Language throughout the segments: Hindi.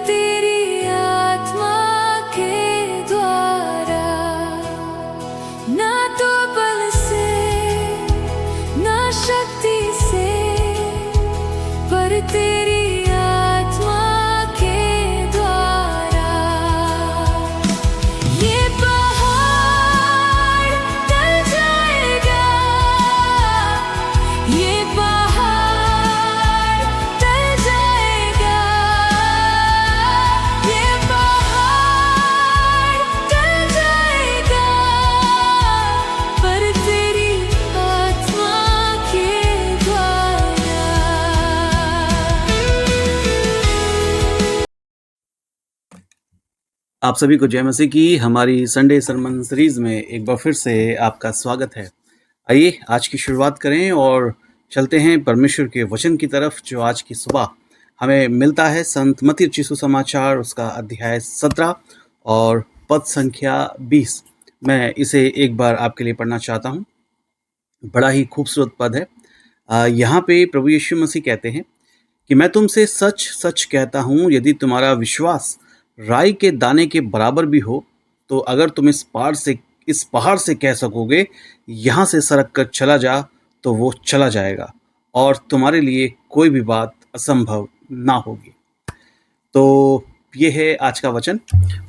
तेरी आत्मा के द्वारा, ना तो बल से ना शक्ति से, पर तेरी आत्मा के द्वारा। ये पहाड़ टल जाएगा, ये पहाड़ टल जाएगा, ये पहाड़ टल जाएगा, पर तेरी आत्मा के द्वारा। आप सभी को जय मसीह की हमारी संडे सरमन सीरीज में एक बार फिर से आपका स्वागत है। आइए आज की शुरुआत करें और चलते हैं परमेश्वर के वचन की तरफ, जो आज की सुबह हमें मिलता है संत मत्ती रचित सुसमाचार, उसका अध्याय 17 और पद संख्या 20। मैं इसे एक बार आपके लिए पढ़ना चाहता हूँ। बड़ा ही खूबसूरत पद है। यहाँ पे प्रभु यीशु मसीह कहते हैं कि मैं तुमसे सच सच कहता हूँ, यदि तुम्हारा विश्वास राई के दाने के बराबर भी हो, तो अगर तुम इस पहाड़ से कह सकोगे यहाँ से सरक कर चला जा, तो वो चला जाएगा, और तुम्हारे लिए कोई भी बात असंभव ना होगी। तो ये है आज का वचन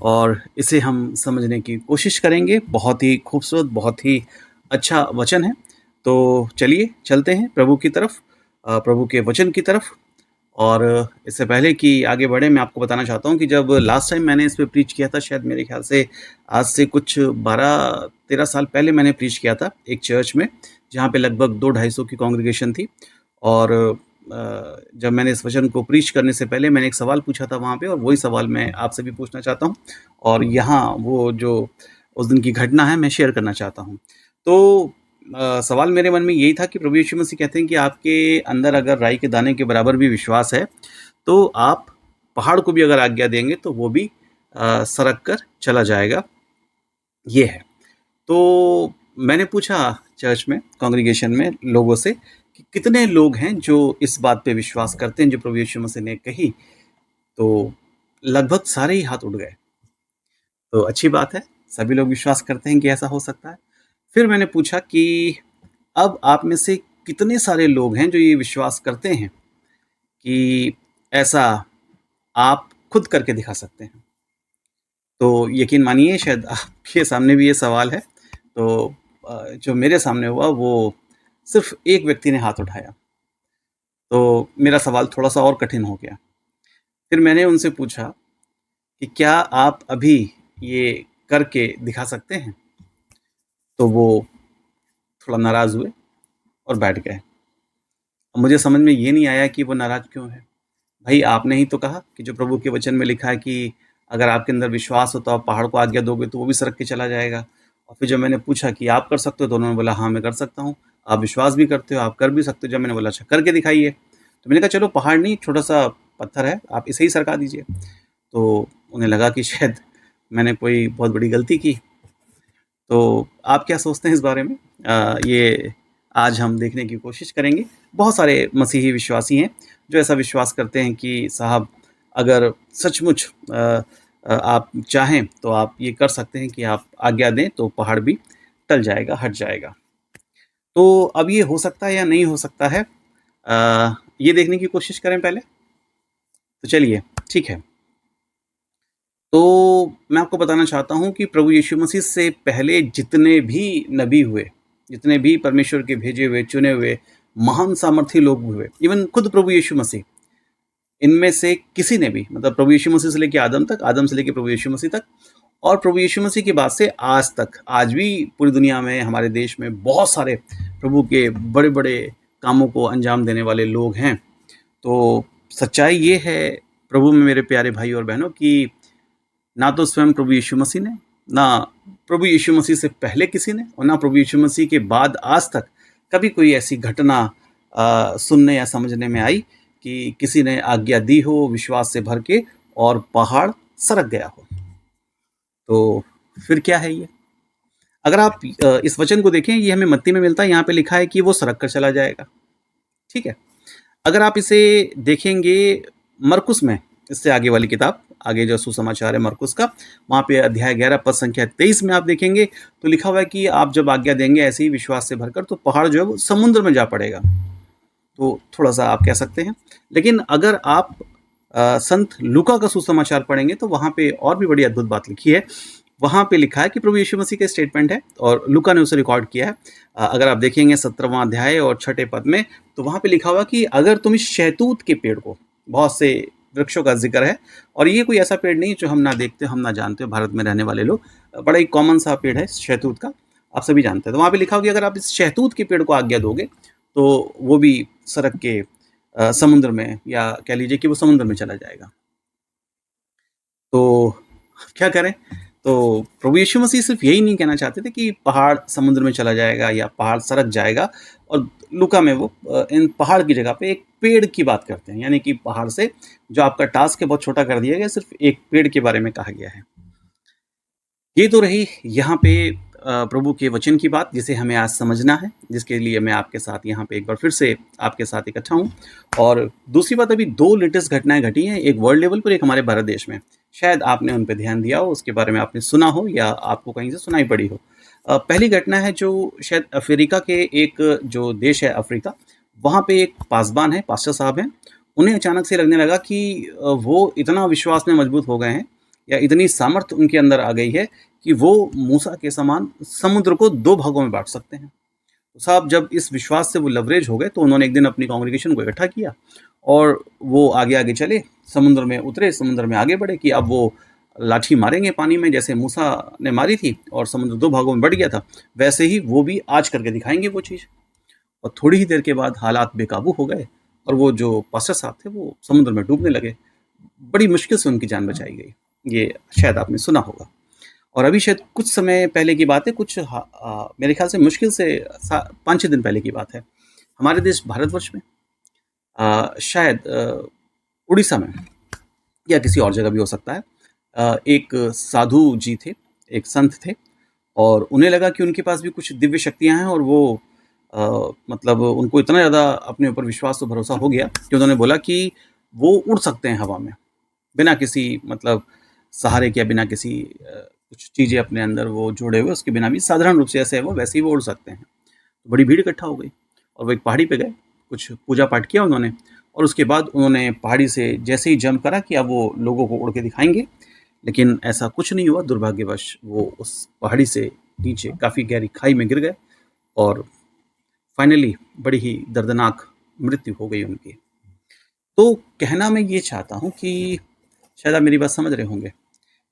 और इसे हम समझने की कोशिश करेंगे। बहुत ही खूबसूरत, बहुत ही अच्छा वचन है। तो चलिए चलते हैं प्रभु की तरफ, प्रभु के वचन की तरफ। और इससे पहले कि आगे बढ़े, मैं आपको बताना चाहता हूँ कि जब लास्ट टाइम मैंने इस पे प्रीच किया था, शायद मेरे ख्याल से आज से कुछ 12-13 साल पहले मैंने प्रीच किया था एक चर्च में, जहाँ पे लगभग 200-250 की कांग्रेगेशन थी। और जब मैंने इस वचन को प्रीच करने से पहले मैंने एक सवाल पूछा था वहाँ पे, और वही सवाल मैं आपसे भी पूछना चाहता हूँ, और यहाँ वो जो उस दिन की घटना है मैं शेयर करना चाहता हूँ। तो सवाल मेरे मन में यही था कि प्रभु यीशु मसीह कहते हैं कि आपके अंदर अगर राई के दाने के बराबर भी विश्वास है, तो आप पहाड़ को भी अगर आज्ञा देंगे तो वो भी सरक कर चला जाएगा। ये है। तो मैंने पूछा चर्च में, कांग्रीगेशन में लोगों से कि कितने लोग हैं जो इस बात पे विश्वास करते हैं जो प्रभु यीशु मसीह ने कही। तो लगभग सारे ही हाथ उठ गए। तो अच्छी बात है, सभी लोग विश्वास करते हैं कि ऐसा हो सकता है। फिर मैंने पूछा कि अब आप में से कितने सारे लोग हैं जो ये विश्वास करते हैं कि ऐसा आप खुद करके दिखा सकते हैं। तो यकीन मानिए शायद आपके सामने भी ये सवाल है। तो जो मेरे सामने हुआ वो सिर्फ एक व्यक्ति ने हाथ उठाया। तो मेरा सवाल थोड़ा सा और कठिन हो गया। फिर मैंने उनसे पूछा कि क्या आप अभी ये करके दिखा सकते हैं? तो वो थोड़ा नाराज़ हुए और बैठ गए। अब मुझे समझ में ये नहीं आया कि वो नाराज़ क्यों है। भाई, आपने ही तो कहा कि जो प्रभु के वचन में लिखा है कि अगर आपके अंदर विश्वास हो तो आप पहाड़ को आज्ञा दोगे तो वो भी सरक के चला जाएगा। और फिर जब मैंने पूछा कि आप कर सकते हो, तो उन्होंने बोला हाँ मैं कर सकता हूँ। आप विश्वास भी करते हो, आप कर भी सकते हो। जब मैंने बोला अच्छा करके दिखाइए, तो मैंने कहा चलो पहाड़ नहीं, छोटा सा पत्थर है, आप इसे ही सरका दीजिए। तो उन्हें लगा कि शायद मैंने कोई बहुत बड़ी गलती की। तो आप क्या सोचते हैं इस बारे में? ये आज हम देखने की कोशिश करेंगे। बहुत सारे मसीही विश्वासी हैं जो ऐसा विश्वास करते हैं कि साहब अगर सचमुच आप चाहें तो आप ये कर सकते हैं कि आप आज्ञा दें तो पहाड़ भी टल जाएगा, हट जाएगा। तो अब ये हो सकता है या नहीं हो सकता है, ये देखने की कोशिश करें पहले। तो चलिए ठीक है। तो मैं आपको बताना चाहता हूँ कि प्रभु यीशु मसीह से पहले जितने भी नबी हुए, जितने भी परमेश्वर के भेजे हुए चुने हुए महान सामर्थी लोग हुए, इवन खुद प्रभु यीशु मसीह, इनमें से किसी ने भी, मतलब प्रभु यीशु मसीह से लेकर आदम तक, आदम से लेकर प्रभु यीशु मसीह तक, और प्रभु यीशु मसीह के बाद से आज तक, आज भी पूरी दुनिया में, हमारे देश में बहुत सारे प्रभु के बड़े बड़े कामों को अंजाम देने वाले लोग हैं। तो सच्चाई ये है प्रभु में मेरे प्यारे भाई और बहनों कि ना तो स्वयं प्रभु यीशु मसीह ने, ना प्रभु यीशु मसीह से पहले किसी ने, और ना प्रभु यीशु मसीह के बाद आज तक कभी कोई ऐसी घटना सुनने या समझने में आई कि किसी ने आज्ञा दी हो विश्वास से भर के और पहाड़ सरक गया हो। तो फिर क्या है ये? अगर आप इस वचन को देखें, ये हमें मत्ती में मिलता है। यहाँ पे लिखा है कि वो सरक कर चला जाएगा। ठीक है। अगर आप इसे देखेंगे मरकुस में, इससे आगे वाली किताब, आगे जो सुसमाचार है मरकुस का, वहाँ पे अध्याय 11 पद संख्या 23 में आप देखेंगे तो लिखा हुआ है कि आप जब आज्ञा देंगे ऐसे ही विश्वास से भरकर, तो पहाड़ जो है वो समुद्र में जा पड़ेगा। तो थोड़ा सा आप कह सकते हैं। लेकिन अगर आप संत लूका का सुसमाचार पढ़ेंगे तो वहाँ पे और भी बड़ी अद्भुत बात लिखी है। वहाँ पे लिखा है कि प्रभु यीशु मसीह का स्टेटमेंट है और लूका ने उसे रिकॉर्ड किया है। अगर आप देखेंगे 17वां अध्याय और 6ठे पद में, तो वहाँ पे लिखा हुआ कि अगर तुम इस शहतूत के पेड़ को, बहुत से वृक्षों का जिक्र है और ये कोई ऐसा पेड़ नहीं जो हम ना देखते हो, हम ना जानते हो, भारत में रहने वाले लोग, बड़ा ही कॉमन सा पेड़ है शहतूत का, आप सभी जानते हैं। तो वहाँ पे लिखा हुआ कि अगर आप इस शहतूत के पेड़ को आज्ञा दोगे तो वो भी सड़क के समुद्र में, या कह लीजिए कि वो समुद्र में चला जाएगा। तो क्या करें? तो प्रभु यीशु मसीह सिर्फ यही नहीं कहना चाहते थे कि पहाड़ समुद्र में चला जाएगा या पहाड़ सरक जाएगा, और लूका में वो इन पहाड़ की जगह पे एक पेड़ की बात करते हैं, यानी कि पहाड़ से जो आपका टास्क है बहुत छोटा कर दिया गया, सिर्फ एक पेड़ के बारे में कहा गया है। ये तो रही यहाँ पे प्रभु के वचन की बात, जिसे हमें आज समझना है, जिसके लिए मैं आपके साथ यहाँ पे एक बार फिर से आपके साथ इकट्ठा हूँ। और दूसरी बात, अभी 2 लेटेस्ट घटनाएं घटी हैं, एक वर्ल्ड लेवल पर, एक हमारे भारत देश में। शायद आपने उन पर ध्यान दिया हो, उसके बारे में आपने सुना हो या आपको कहीं से सुनाई पड़ी हो। पहली घटना है जो शायद अफ्रीका के एक जो देश है अफ्रीका, वहाँ पे एक पासबान है, पास्टर साहब हैं। उन्हें अचानक से लगने लगा कि वो इतना विश्वास में मजबूत हो गए हैं, या इतनी सामर्थ्य उनके अंदर आ गई है कि वो मूसा के समान समुद्र को 2 भागों में बांट सकते हैं। तो साहब जब इस विश्वास से वो लवरेज हो गए, तो उन्होंने एक दिन अपनी कांग्रेगेशन को इकट्ठा किया और वो आगे आगे चले, समुद्र में उतरे, समुद्र में आगे बढ़े कि अब वो लाठी मारेंगे पानी में, जैसे मूसा ने मारी थी और समुद्र 2 भागों में बढ़ गया था, वैसे ही वो भी आज करके दिखाएंगे वो चीज़। और थोड़ी ही देर के बाद हालात बेकाबू हो गए और वो जो पास्टर साहब थे वो समुद्र में डूबने लगे। बड़ी मुश्किल से उनकी जान बचाई गई। ये शायद आपने सुना होगा। और अभी शायद कुछ समय पहले की बात है, मेरे ख्याल से मुश्किल से 5-6 दिन पहले की बात है, हमारे देश भारतवर्ष में शायद उड़ीसा में या किसी और जगह भी हो सकता है, एक साधु जी थे, एक संत थे, और उन्हें लगा कि उनके पास भी कुछ दिव्य शक्तियां हैं, और वो मतलब उनको इतना ज़्यादा अपने ऊपर विश्वास और भरोसा हो गया कि उन्होंने बोला कि वो उड़ सकते हैं हवा में, बिना किसी मतलब सहारे के, बिना किसी कुछ चीज़ें अपने अंदर वो जोड़े हुए, उसके बिना भी साधारण रूप से ऐसे है वो, वैसे ही वो उड़ सकते हैं। तो बड़ी भीड़ इकट्ठा हो गई और वो एक पहाड़ी पे गए, कुछ पूजा पाठ किया उन्होंने, और उसके बाद उन्होंने पहाड़ी से जैसे ही जंप करा कि अब वो लोगों को उड़ के दिखाएंगे, लेकिन ऐसा कुछ नहीं हुआ। दुर्भाग्यवश वो उस पहाड़ी से नीचे काफ़ी गहरी खाई में गिर गए और फाइनली बड़ी ही दर्दनाक मृत्यु हो गई उनकी। तो कहना मैं ये चाहता हूँ कि शायद आप मेरी बात समझ रहे होंगे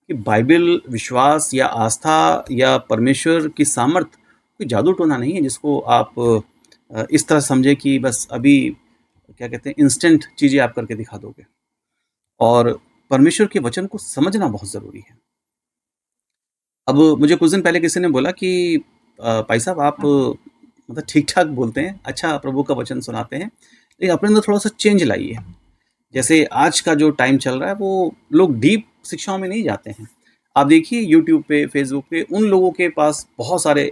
कि बाइबल विश्वास या आस्था या परमेश्वर की सामर्थ कोई जादू टोना नहीं है जिसको आप इस तरह समझे कि बस अभी क्या कहते हैं इंस्टेंट चीज़ें आप करके दिखा दोगे। और परमेश्वर के वचन को समझना बहुत ज़रूरी है। अब मुझे कुछ दिन पहले किसी ने बोला कि भाई साहब आप मतलब ठीक ठाक बोलते हैं, अच्छा प्रभु का वचन सुनाते हैं, लेकिन अपने अंदर थोड़ा सा चेंज लाइए। जैसे आज का जो टाइम चल रहा है वो लोग डीप शिक्षाओं में नहीं जाते हैं। आप देखिए यूट्यूब पे, फेसबुक पे उन लोगों के पास बहुत सारे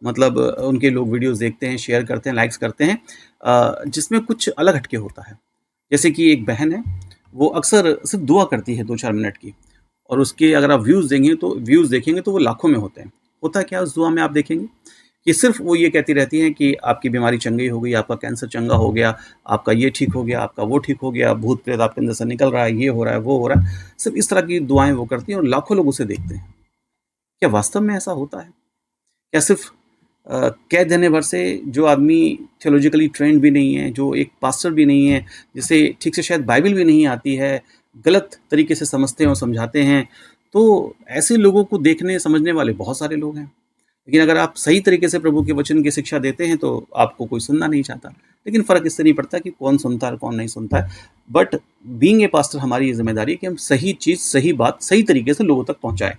मतलब उनके लोग वीडियोस देखते हैं, शेयर करते हैं, लाइक्स करते हैं, जिसमें कुछ अलग हटके होता है। जैसे कि एक बहन है, वो अक्सर सिर्फ दुआ करती है 2-4 मिनट की, और उसके अगर आप व्यूज़ देखेंगे तो वो लाखों में होते हैं। होता क्या है उस दुआ में आप देखेंगे कि सिर्फ वो ये कहती रहती हैं कि आपकी बीमारी चंगी हो गई, आपका कैंसर चंगा हो गया, आपका ये ठीक हो गया, आपका वो ठीक हो गया, भूत प्रेत आपके अंदर से निकल रहा है, ये हो रहा है, वो हो रहा है। सिर्फ इस तरह की दुआएं वो करती हैं और लाखों लोग उसे देखते हैं। क्या वास्तव में ऐसा होता है? क्या सिर्फ कह देने भर से, जो आदमी थियोलॉजिकली ट्रेंड भी नहीं है, जो एक पास्टर भी नहीं है, जिसे ठीक से शायद बाइबल भी नहीं आती है, गलत तरीके से समझते हैं और समझाते हैं, तो ऐसे लोगों को देखने समझने वाले बहुत सारे लोग हैं। लेकिन अगर आप सही तरीके से प्रभु के वचन की शिक्षा देते हैं तो आपको कोई सुनना नहीं चाहता। लेकिन फ़र्क इससे नहीं पड़ता कि कौन सुनता है और कौन नहीं सुनता है। बट बीइंग ए पास्टर हमारी ये जिम्मेदारी है कि हम सही चीज़, सही बात सही तरीके से लोगों तक पहुँचाएँ।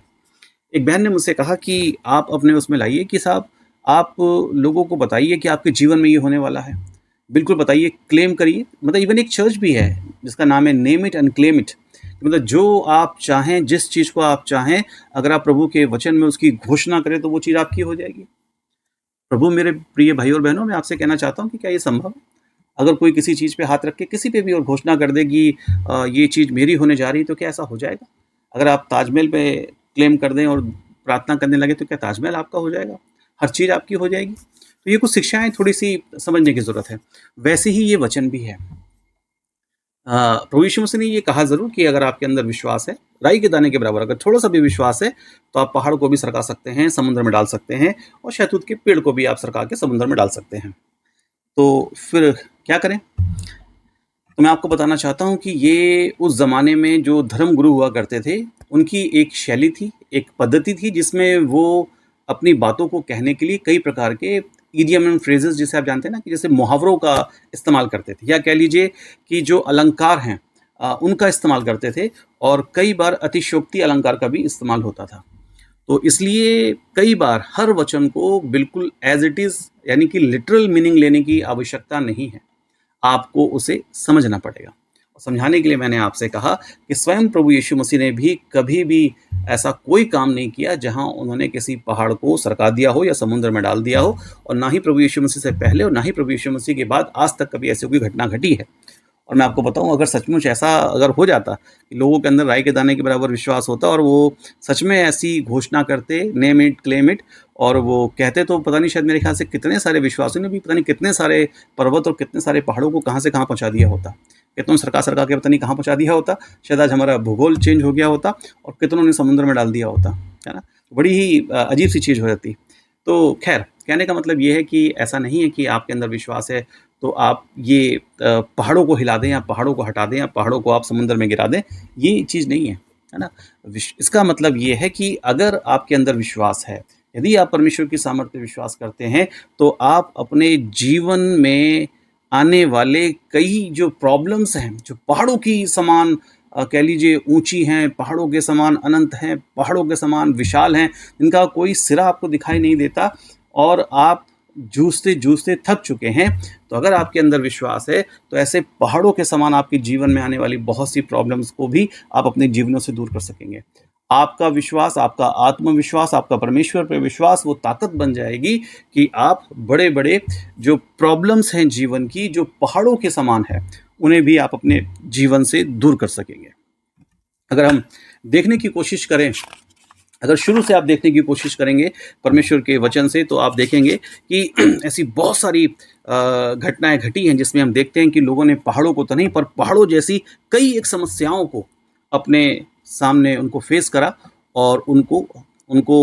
एक बहन ने मुझसे कहा कि आप अपने उसमें लाइए कि साहब आप लोगों को बताइए कि आपके जीवन में ये होने वाला है। बिल्कुल बताइए, क्लेम करिए। मतलब इवन एक चर्च भी है जिसका नाम है name it and claim it. मतलब जो आप चाहें, जिस चीज़ को आप चाहें, अगर आप प्रभु के वचन में उसकी घोषणा करें तो वो चीज़ आपकी हो जाएगी। प्रभु मेरे प्रिय भाई और बहनों, मैं आपसे कहना चाहता हूँ कि क्या ये संभव है? अगर कोई किसी चीज़ पे हाथ रख के किसी पे भी और घोषणा कर दे कि ये चीज़ मेरी होने जा रही है, तो क्या ऐसा हो जाएगा? अगर आप ताजमहल पे क्लेम कर दें और प्रार्थना करने लगे, तो क्या ताजमहल आपका हो जाएगा? हर चीज़ आपकी हो जाएगी? तो ये कुछ शिक्षाएं थोड़ी सी समझने की ज़रूरत है। वैसे ही ये वचन भी है। प्रभु यीशु मसीह ने ये कहा ज़रूर कि अगर आपके अंदर विश्वास है, राई के दाने के बराबर अगर थोड़ा-सा भी विश्वास है, तो आप पहाड़ को भी सरका सकते हैं, समुद्र में डाल सकते हैं और शहतूत के पेड़ को भी आप सरका के समुद्र में डाल सकते हैं। तो फिर क्या करें? तो मैं आपको बताना चाहता हूँ कि ये उस ज़माने में जो धर्म गुरु हुआ करते थे, उनकी एक शैली थी, एक पद्धति थी जिसमें वो अपनी बातों को कहने के लिए कई प्रकार के इडियम एंड फ्रेजेस, जिसे आप जानते हैं ना, कि जैसे मुहावरों का इस्तेमाल करते थे, या कह लीजिए कि जो अलंकार हैं उनका इस्तेमाल करते थे, और कई बार अतिशयोक्ति अलंकार का भी इस्तेमाल होता था। तो इसलिए कई बार हर वचन को बिल्कुल एज इट इज़, यानी कि लिटरल मीनिंग लेने की आवश्यकता नहीं है, आपको उसे समझना पड़ेगा। और समझाने के लिए मैंने आपसे कहा कि स्वयं प्रभु यीशु मसीह ने भी कभी भी ऐसा कोई काम नहीं किया जहां उन्होंने किसी पहाड़ को सरका दिया हो या समुद्र में डाल दिया हो, और ना ही प्रभु यीशु मसीह से पहले और ना ही प्रभु यीशु मसीह के बाद आज तक कभी ऐसी कोई घटना घटी है। और मैं आपको बताऊं, अगर सचमुच ऐसा अगर हो जाता कि लोगों के अंदर राई के दाने के बराबर विश्वास होता और वो सच में ऐसी घोषणा करते, नेम इट क्लेम इट, और वो कहते, तो पता नहीं, शायद मेरे ख्याल से कितने सारे विश्वासियों ने भी पता नहीं कितने सारे पर्वत और कितने सारे पहाड़ों को कहाँ से कहाँ पहुँचा दिया होता, कितनों सरका सरका के पता नहीं कहाँ पहुँचा दिया होता। शायद आज हमारा भूगोल चेंज हो गया होता और कितनों ने समुद्र में डाल दिया होता, है ना। बड़ी ही अजीब सी चीज़ हो जाती। तो खैर, कहने का मतलब ये है कि ऐसा नहीं है कि आपके अंदर विश्वास है तो आप ये पहाड़ों को हिला दें या पहाड़ों को हटा दें या पहाड़ों को आप समुद्र में गिरा दें, ये चीज़ नहीं है ना। इसका मतलब ये है कि अगर आपके अंदर विश्वास है, यदि आप परमेश्वर की सामर्थ्य पे विश्वास करते हैं, तो आप अपने जीवन में आने वाले कई जो प्रॉब्लम्स हैं, जो पहाड़ों की समान कह लीजिए ऊंची हैं, पहाड़ों के समान अनंत हैं, पहाड़ों के समान विशाल हैं, जिनका कोई सिरा आपको दिखाई नहीं देता, और आप जूझते जूझते थक चुके हैं, तो अगर आपके अंदर विश्वास है, तो ऐसे पहाड़ों के समान आपके जीवन में आने वाली बहुत सी प्रॉब्लम्स को भी आप अपने जीवनों से दूर कर सकेंगे। आपका विश्वास, आपका आत्मविश्वास, आपका परमेश्वर पर विश्वास वो ताकत बन जाएगी कि आप बड़े बड़े जो प्रॉब्लम्स हैं जीवन की, जो पहाड़ों के समान है, उन्हें भी आप अपने जीवन से दूर कर सकेंगे। अगर हम देखने की कोशिश करें, अगर शुरू से आप देखने की कोशिश करेंगे परमेश्वर के वचन से, तो आप देखेंगे कि ऐसी बहुत सारी घटनाएं घटी हैं जिसमें हम देखते हैं कि लोगों ने पहाड़ों को तो नहीं, पर पहाड़ों जैसी कई एक समस्याओं को अपने सामने उनको फेस करा और उनको उनको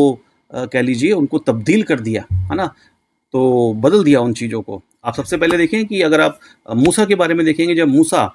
कह लीजिए उनको तब्दील कर दिया, है ना। तो बदल दिया उन चीज़ों को। आप सबसे पहले देखें कि अगर आप मूसा के बारे में देखेंगे, जब मूसा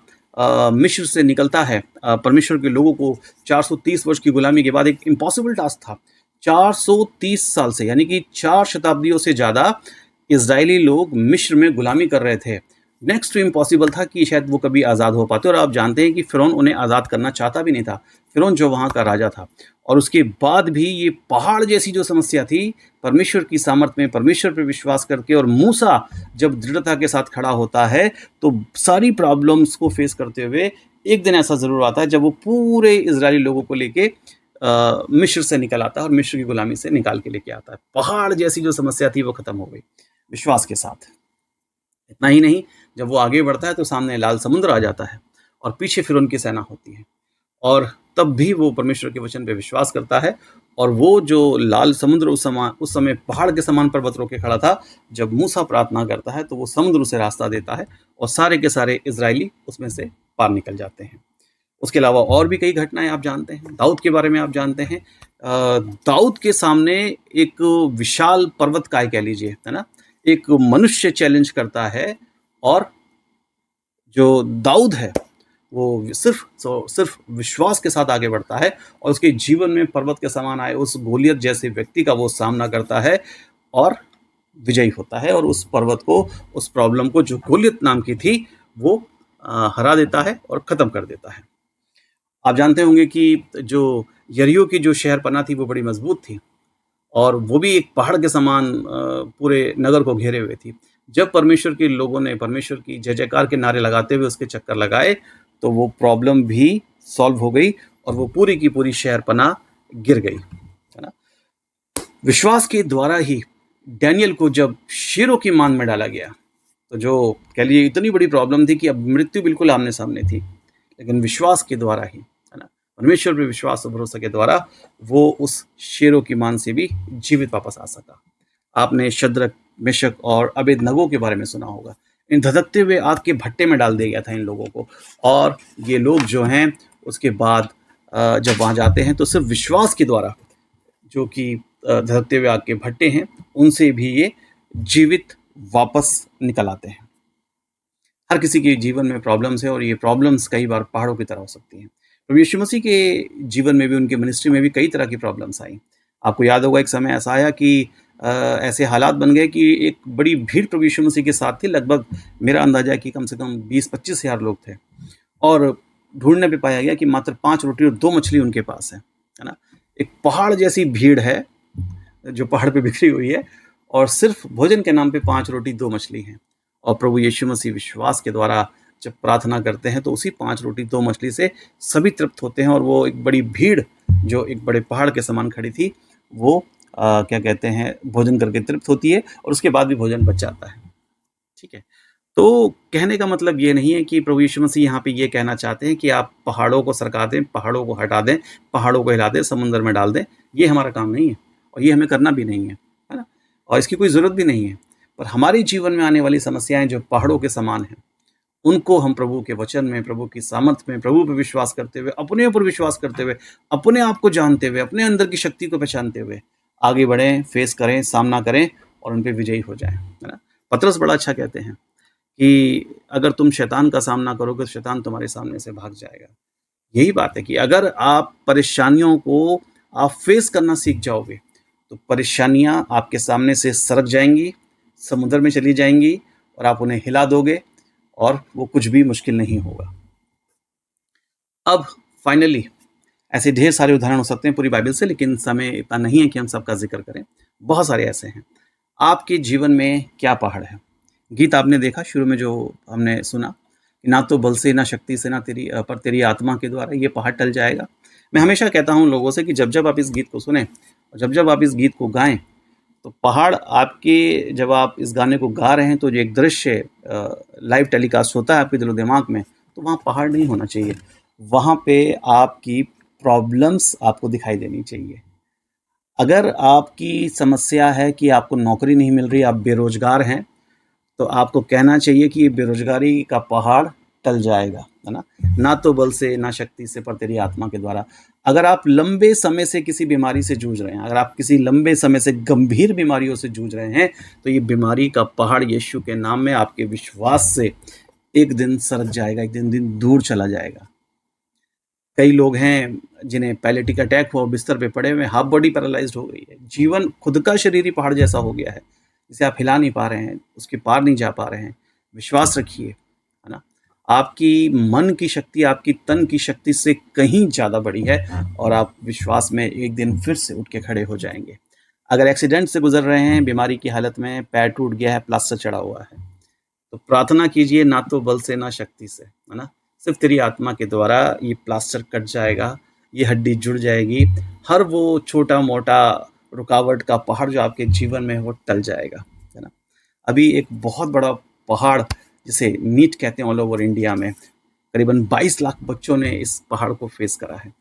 मिस्र से निकलता है, परमेश्वर के लोगों को 430 वर्ष की गुलामी के बाद, एक इम्पॉसिबल टास्क था। 430 साल से, यानी कि 4 शताब्दियों से ज़्यादा इजरायली लोग मिस्र में गुलामी कर रहे थे। नेक्स्ट टू इम्पॉसिबल था कि शायद वो कभी आज़ाद हो पाते, और आप जानते हैं कि फ़िरौन उन्हें आज़ाद करना चाहता भी नहीं था, फ़िरौन जो वहाँ का राजा था। और उसके बाद भी ये पहाड़ जैसी जो समस्या थी, परमेश्वर की सामर्थ में, परमेश्वर पर विश्वास करके, और मूसा जब दृढ़ता के साथ खड़ा होता है, तो सारी प्रॉब्लम्स को फेस करते हुए एक दिन ऐसा ज़रूर आता है जब वो पूरे इजरायली लोगों को लेके मिस्र से निकल आता है और मिस्र की गुलामी से निकाल के लेके आता है। पहाड़ जैसी जो समस्या थी वो ख़त्म हो गई विश्वास के साथ। इतना ही नहीं, जब वो आगे बढ़ता है तो सामने लाल समुद्र आ जाता है और पीछे फिर उनकी सेना होती है, और तब भी वो परमेश्वर के वचन पे विश्वास करता है। और वो जो लाल समुद्र उस समय पहाड़ के समान पर्वत रोके खड़ा था, जब मूसा प्रार्थना करता है तो वो समुद्र उसे रास्ता देता है और सारे के सारे इजरायली उसमें से पार निकल जाते हैं। उसके अलावा और भी कई घटनाएं आप जानते हैं। दाऊद के बारे में आप जानते हैं। दाऊद के सामने एक विशाल पर्वत काय कह लीजिए, है ना, एक मनुष्य चैलेंज करता है, और जो दाऊद है वो सिर्फ विश्वास के साथ आगे बढ़ता है, और उसके जीवन में पर्वत के समान आए उस गोलियत जैसे व्यक्ति का वो सामना करता है और विजयी होता है, और उस पर्वत को, उस प्रॉब्लम को जो गोलियत नाम की थी, वो हरा देता है और ख़त्म कर देता है। आप जानते होंगे कि जो यरीहो की जो शहरपनाह थी वो बड़ी मजबूत थी, और वो भी एक पहाड़ के समान पूरे नगर को घेरे हुए थी। जब परमेश्वर के लोगों ने परमेश्वर की जय जयकार के नारे लगाते हुए उसके चक्कर लगाए, तो वो प्रॉब्लम भी सॉल्व हो गई और वो पूरी की पूरी शहरपनाह गिर गई, है ना। विश्वास के द्वारा ही डैनियल को जब शेरों की मान में डाला गया, तो जो कह लीजिए इतनी बड़ी प्रॉब्लम थी कि अब मृत्यु बिल्कुल आमने सामने थी, लेकिन विश्वास के द्वारा ही, है ना, परमेश्वर पे विश्वास और भरोसा के द्वारा वो उस शेरों की मान से भी जीवित वापस आ सका। आपने शद्रक, मेशक और अबेदनगो के बारे में सुना होगा। इन धधकते हुए आग के भट्टे में डाल दिया गया था इन लोगों को, और ये लोग जो हैं उसके बाद जब वहाँ जाते हैं तो सिर्फ विश्वास के द्वारा, जो कि धधकते हुए आग के भट्टे हैं, उनसे भी ये जीवित वापस निकल आते हैं। हर किसी के जीवन में प्रॉब्लम्स है, और ये प्रॉब्लम्स कई बार पहाड़ों की तरह हो सकती हैं। प्रभु यीशु मसीह के जीवन में भी, उनके मिनिस्ट्री में भी कई तरह की प्रॉब्लम्स आई। आपको याद होगा एक समय ऐसा आया कि ऐसे हालात बन गए कि एक बड़ी भीड़ प्रभु यीशु मसीह के साथ थी। लगभग मेरा अंदाजा है कि कम से कम 20-25 हज़ार लोग थे, और ढूंढने पे पाया गया कि मात्र 5 रोटी और 2 मछली उनके पास है ना। एक पहाड़ जैसी भीड़ है जो पहाड़ पे बिखरी हुई है, और सिर्फ भोजन के नाम पे 5 रोटी 2 मछली हैं। और प्रभु यीशु मसीह विश्वास के द्वारा जब प्रार्थना करते हैं तो उसी 5 रोटी 2 मछली से सभी तृप्त होते हैं, और वो एक बड़ी भीड़ जो एक बड़े पहाड़ के समान खड़ी थी, वो क्या कहते हैं, भोजन करके तृप्त होती है, और उसके बाद भी भोजन बच जाता है। ठीक है, तो कहने का मतलब ये नहीं है कि प्रभु यीशु मसीह यहाँ पे ये कहना चाहते हैं कि आप पहाड़ों को सरका दें, पहाड़ों को हटा दें, पहाड़ों को हिला दें, समुद्र में डाल दें। ये हमारा काम नहीं है, और ये हमें करना भी नहीं है ना, और इसकी कोई ज़रूरत भी नहीं है। पर हमारे जीवन में आने वाली समस्याएं जो पहाड़ों के समान हैं, उनको हम प्रभु के वचन में, प्रभु की सामर्थ्य में, प्रभु पर विश्वास करते हुए, अपने ऊपर विश्वास करते हुए, अपने आप को जानते हुए, अपने अंदर की शक्ति को पहचानते हुए आगे बढ़ें, फेस करें, सामना करें, और उन पर विजयी हो जाएं, है ना। पतरस बड़ा अच्छा कहते हैं कि अगर तुम शैतान का सामना करोगे तो शैतान तुम्हारे सामने से भाग जाएगा। यही बात है कि अगर आप परेशानियों को आप फेस करना सीख जाओगे, तो परेशानियां आपके सामने से सरक जाएंगी, समुद्र में चली जाएंगी, और आप उन्हें हिला दोगे, और वो कुछ भी मुश्किल नहीं होगा। अब फाइनली ऐसे ढेर सारे उदाहरण हो सकते हैं पूरी बाइबल से, लेकिन समय इतना नहीं है कि हम सबका जिक्र करें। बहुत सारे ऐसे हैं। आपके जीवन में क्या पहाड़ है? गीत आपने देखा शुरू में जो हमने सुना, ना तो बल से, ना शक्ति से, ना पर तेरी आत्मा के द्वारा ये पहाड़ टल जाएगा। मैं हमेशा कहता हूँ लोगों से कि जब जब आप इस गीत को सुने और जब जब आप इस गीत को गाएं, तो पहाड़ आपके, जब आप इस गाने को गा रहे हैं तो जो एक दृश्य लाइव टेलीकास्ट होता है आपके दिलो दिमाग में, तो वहाँ पहाड़ नहीं होना चाहिए। वहाँ पे आपकी प्रॉब्लम्स आपको दिखाई देनी चाहिए। अगर आपकी समस्या है कि आपको नौकरी नहीं मिल रही, आप बेरोजगार हैं, तो आपको कहना चाहिए कि ये बेरोजगारी का पहाड़ टल जाएगा, है ना। ना तो बल से, ना शक्ति से, पर तेरी आत्मा के द्वारा। अगर आप लंबे समय से किसी बीमारी से जूझ रहे हैं, अगर आप किसी लंबे समय से गंभीर बीमारियों से जूझ रहे हैं, तो ये बीमारी का पहाड़ यीशु के नाम में आपके विश्वास से एक दिन सरक जाएगा, एक दिन दूर चला जाएगा। कई लोग हैं जिन्हें पैलेटिक अटैक हुआ, बिस्तर पे पड़े हुए, हाफ बॉडी पैरालाइज्ड हो गई है, जीवन खुद का शरीर ही पहाड़ जैसा हो गया है, जिसे आप हिला नहीं पा रहे हैं, उसके पार नहीं जा पा रहे हैं। विश्वास रखिए, है ना। आपकी मन की शक्ति आपकी तन की शक्ति से कहीं ज़्यादा बड़ी है, और आप विश्वास में एक दिन फिर से उठ के खड़े हो जाएंगे। अगर एक्सीडेंट से गुजर रहे हैं, बीमारी की हालत में, पैर टूट गया है, प्लास्टर चढ़ा हुआ है, तो प्रार्थना कीजिए, ना तो बल से, ना शक्ति से, है ना, सिर्फ तेरी आत्मा के द्वारा ये प्लास्टर कट जाएगा, ये हड्डी जुड़ जाएगी, हर वो छोटा मोटा रुकावट का पहाड़ जो आपके जीवन में है वो टल जाएगा, है ना। अभी एक बहुत बड़ा पहाड़ जिसे नीट कहते हैं ऑल ओवर इंडिया में, करीबन 22 लाख बच्चों ने इस पहाड़ को फेस करा है।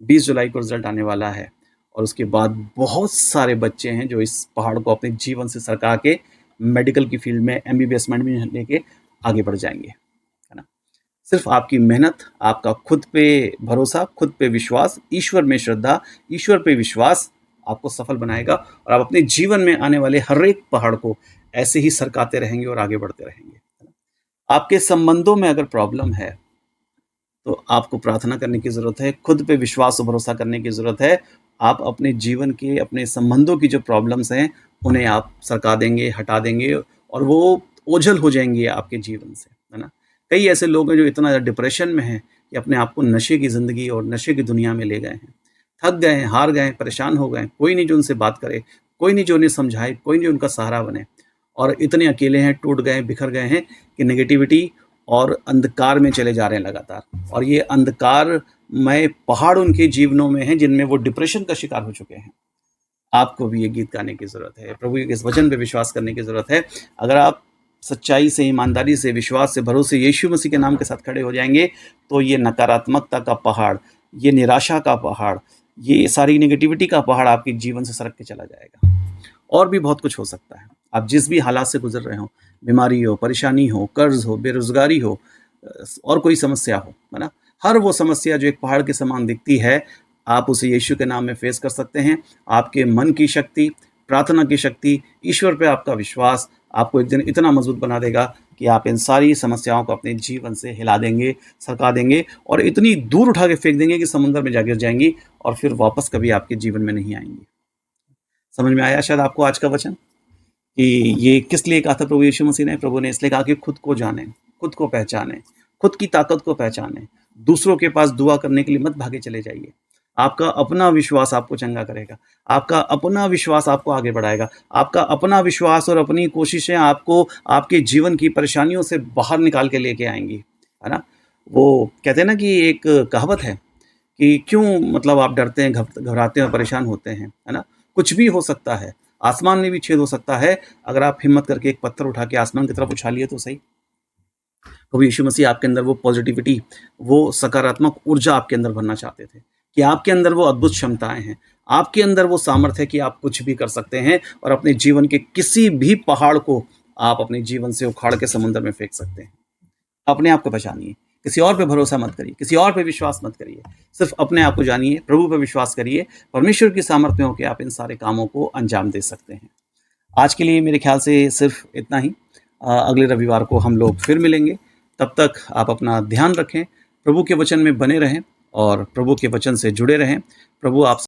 20 जुलाई को रिजल्ट आने वाला है, और उसके बाद बहुत सारे बच्चे हैं जो इस पहाड़ को अपने जीवन से सरका के मेडिकल की फील्ड में MBBS में एडमिशन लेके आगे बढ़ जाएंगे, है ना। सिर्फ आपकी मेहनत, आपका खुद पे भरोसा, खुद पे विश्वास, ईश्वर में श्रद्धा, ईश्वर पे विश्वास आपको सफल बनाएगा, और आप अपने जीवन में आने वाले हर एक पहाड़ को ऐसे ही सरकाते रहेंगे और आगे बढ़ते रहेंगे। आपके संबंधों में अगर प्रॉब्लम है, तो आपको प्रार्थना करने की ज़रूरत है, खुद पे विश्वास और भरोसा करने की ज़रूरत है। आप अपने जीवन के, अपने संबंधों की जो प्रॉब्लम्स हैं, उन्हें आप सरका देंगे, हटा देंगे, और वो ओझल हो जाएंगे आपके जीवन से, है ना। कई ऐसे लोग हैं जो इतना ज़्यादा डिप्रेशन में हैं कि अपने आप को नशे की ज़िंदगी और नशे की दुनिया में ले गए हैं, थक गए हैं, हार गए हैं, परेशान हो गए हैं। कोई नहीं जो उनसे बात करे, कोई नहीं जो उन्हें समझाए, कोई नहीं उनका सहारा बने, और इतने अकेले हैं, टूट गए हैं, बिखर गए हैं कि नेगेटिविटी और अंधकार में चले जा रहे हैं लगातार। और ये अंधकारमय पहाड़ उनके जीवनों में हैं जिनमें वो डिप्रेशन का शिकार हो चुके हैं। आपको भी ये गीत गाने की ज़रूरत है, प्रभु के इस वचन पे विश्वास करने की ज़रूरत है। अगर आप सच्चाई से, ईमानदारी से, विश्वास से, भरोसे यीशु मसीह के नाम के साथ खड़े हो जाएंगे, तो ये नकारात्मकता का पहाड़, ये निराशा का पहाड़, ये सारी नेगेटिविटी का पहाड़ आपके जीवन से सरक के चला जाएगा। और भी बहुत कुछ हो सकता है। आप जिस भी हालात से गुजर रहे हो, बीमारी हो, परेशानी हो, कर्ज हो, बेरोजगारी हो, और कोई समस्या हो, है ना, हर वो समस्या जो एक पहाड़ के समान दिखती है, आप उसे यीशु के नाम में फेस कर सकते हैं। आपके मन की शक्ति, प्रार्थना की शक्ति, ईश्वर पे आपका विश्वास आपको एक दिन इतना मजबूत बना देगा कि आप इन सारी समस्याओं को अपने जीवन से हिला देंगे, सरका देंगे और इतनी दूर उठा के फेंक देंगे कि समुद्र में जा गिर जाएंगी और फिर वापस कभी आपके जीवन में नहीं आएंगी। समझ में आया शायद आपको आज का वचन कि ये किस लिए कहा था प्रभु यीशु मसीह ने? प्रभु ने इसलिए कहा कि खुद को जाने, खुद को पहचाने, खुद की ताकत को पहचाने। दूसरों के पास दुआ करने के लिए मत भागे चले जाइए। आपका अपना विश्वास आपको चंगा करेगा, आपका अपना विश्वास आपको आगे बढ़ाएगा, आपका अपना विश्वास और अपनी कोशिशें आपको आपके जीवन की परेशानियों से बाहर निकाल के लेके आएंगी, है ना। वो कहते हैं ना कि एक कहावत है कि क्यों मतलब आप डरते हैं, घबराते हैं और परेशान होते हैं, है ना। कुछ भी हो सकता है, आसमान में भी छेद हो सकता है। अगर आप हिम्मत करके एक पत्थर उठा के आसमान की तरफ उछालिए तो सही। प्रभु यीशु मसीह आपके अंदर वो पॉजिटिविटी, वो सकारात्मक ऊर्जा आपके अंदर भरना चाहते थे कि आपके अंदर वो अद्भुत क्षमताएं हैं, आपके अंदर वो सामर्थ्य है कि आप कुछ भी कर सकते हैं और अपने जीवन के किसी भी पहाड़ को आप अपने जीवन से उखाड़ के समुद्र में फेंक सकते हैं। अपने आप को पहचानिए, किसी और पे भरोसा मत करिए, किसी और पे विश्वास मत करिए, सिर्फ अपने आप को जानिए, प्रभु पे विश्वास करिए। परमेश्वर की सामर्थ्य होकर आप इन सारे कामों को अंजाम दे सकते हैं। आज के लिए मेरे ख्याल से सिर्फ इतना ही। अगले रविवार को हम लोग फिर मिलेंगे। तब तक आप अपना ध्यान रखें, प्रभु के वचन में बने रहें और प्रभु के वचन से जुड़े रहें। प्रभु आप